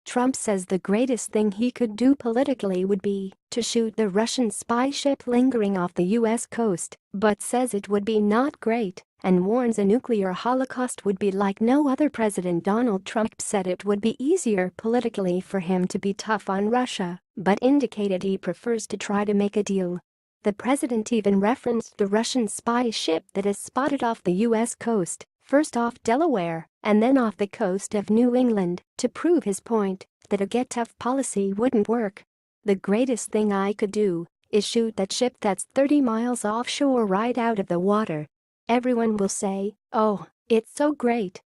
Trump says the greatest thing he could do politically would be to shoot the Russian spy ship lingering off the U.S. coast, but says it would be not great and warns a nuclear holocaust would be like no other. President Donald Trump said it would be easier politically for him to be tough on Russia, but indicated he prefers to try to make a deal. The president even referenced the Russian spy ship that is spotted off the U.S. coast, first off Delaware and then off the coast of New England, to prove his point that a get-tough policy wouldn't work. The greatest thing I could do is shoot that ship that's 30 miles offshore right out of the water. Everyone will say, "Oh, it's so great,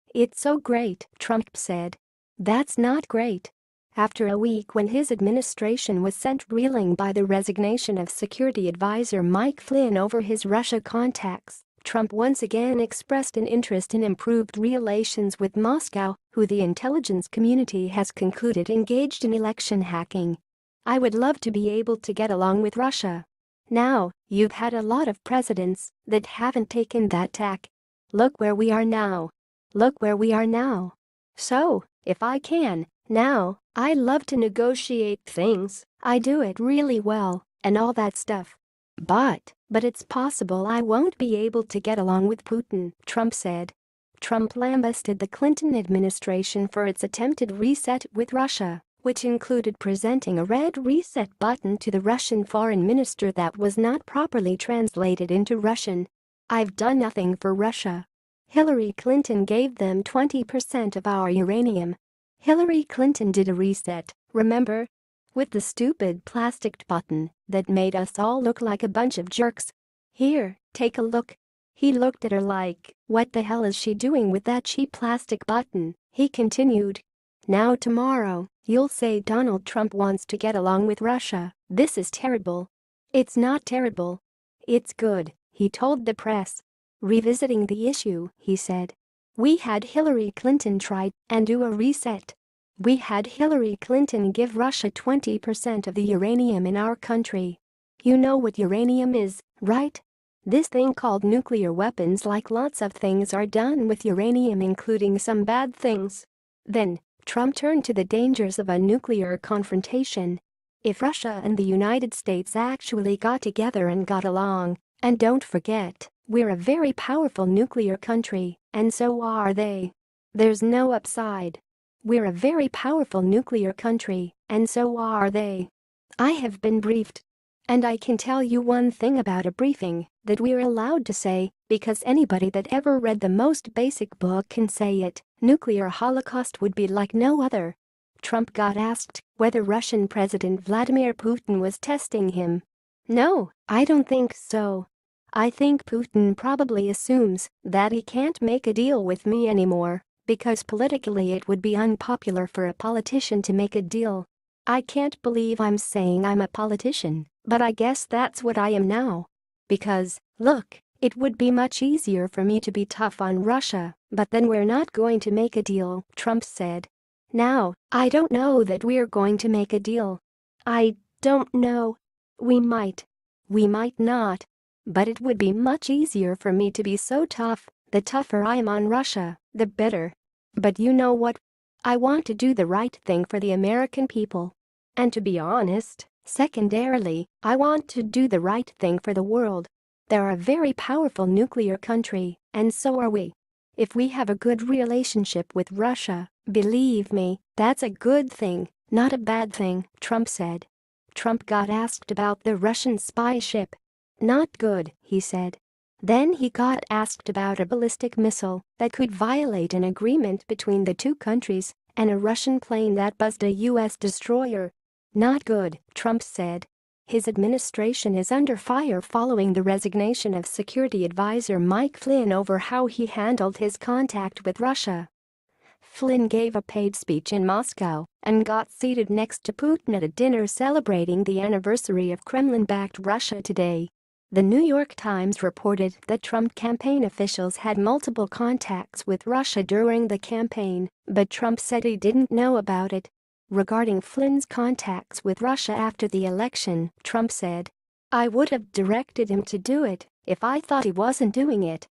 Trump said. That's not great. After a week when his administration was sent reeling by the resignation of security advisor Mike Flynn over his Russia contacts, Trump once again expressed an interest in improved relations with Moscow, who the intelligence community has concluded engaged in election hacking. "I would love to be able to get along with Russia. Now, you've had a lot of presidents that haven't taken that tack. Look where we are now. So, if I can, now, I love to negotiate things, I do it really well, and all that stuff. But it's possible I won't be able to get along with Putin," Trump said. Trump lambasted the Clinton administration for its attempted reset with Russia, which included presenting a red reset button to the Russian foreign minister that was not properly translated into Russian. "I've done nothing for Russia. Hillary Clinton gave them 20% of our uranium. Hillary Clinton did a reset, remember? With the stupid plastic button that made us all look like a bunch of jerks. Here, take a look." He looked at her like, "What the hell is she doing with that cheap plastic button?" He continued. "Now tomorrow, you'll say Donald Trump wants to get along with Russia. This is terrible." "It's not terrible. It's good," he told the press. Revisiting the issue, he said, "We had Hillary Clinton try and do a reset. We had Hillary Clinton give Russia 20% of the uranium in our country. You know what uranium is, right? This thing called nuclear weapons, like lots of things are done with uranium, including some bad things." Then, Trump turned to the dangers of a nuclear confrontation. "If Russia and the United States actually got together and got along, and don't forget, we're a very powerful nuclear country, and so are they. There's no upside. We're a very powerful nuclear country, and so are they. I have been briefed. And I can tell you one thing about a briefing that we're allowed to say, because anybody that ever read the most basic book can say it: nuclear holocaust would be like no other." Trump got asked whether Russian President Vladimir Putin was testing him. "No, I don't think so. I think Putin probably assumes that he can't make a deal with me anymore, because politically it would be unpopular for a politician to make a deal. I can't believe I'm saying I'm a politician, but I guess that's what I am now. Because, look, it would be much easier for me to be tough on Russia, but then we're not going to make a deal," Trump said. "Now, I don't know that we're going to make a deal. I don't know. We might not. But it would be much easier for me to be so tough. The tougher I am on Russia, the better. But you know what? I want to do the right thing for the American people. And to be honest, secondarily, I want to do the right thing for the world. They're a very powerful nuclear country, and so are we. If we have a good relationship with Russia, believe me, that's a good thing, not a bad thing," Trump said. Trump got asked about the Russian spy ship. "Not good," he said. Then he got asked about a ballistic missile that could violate an agreement between the two countries and a Russian plane that buzzed a U.S. destroyer. "Not good," Trump said. His administration is under fire following the resignation of security advisor Mike Flynn over how he handled his contact with Russia. Flynn gave a paid speech in Moscow and got seated next to Putin at a dinner celebrating the anniversary of Kremlin-backed Russia Today. The New York Times reported that Trump campaign officials had multiple contacts with Russia during the campaign, but Trump said he didn't know about it. Regarding Flynn's contacts with Russia after the election, Trump said, "I would have directed him to do it if I thought he wasn't doing it."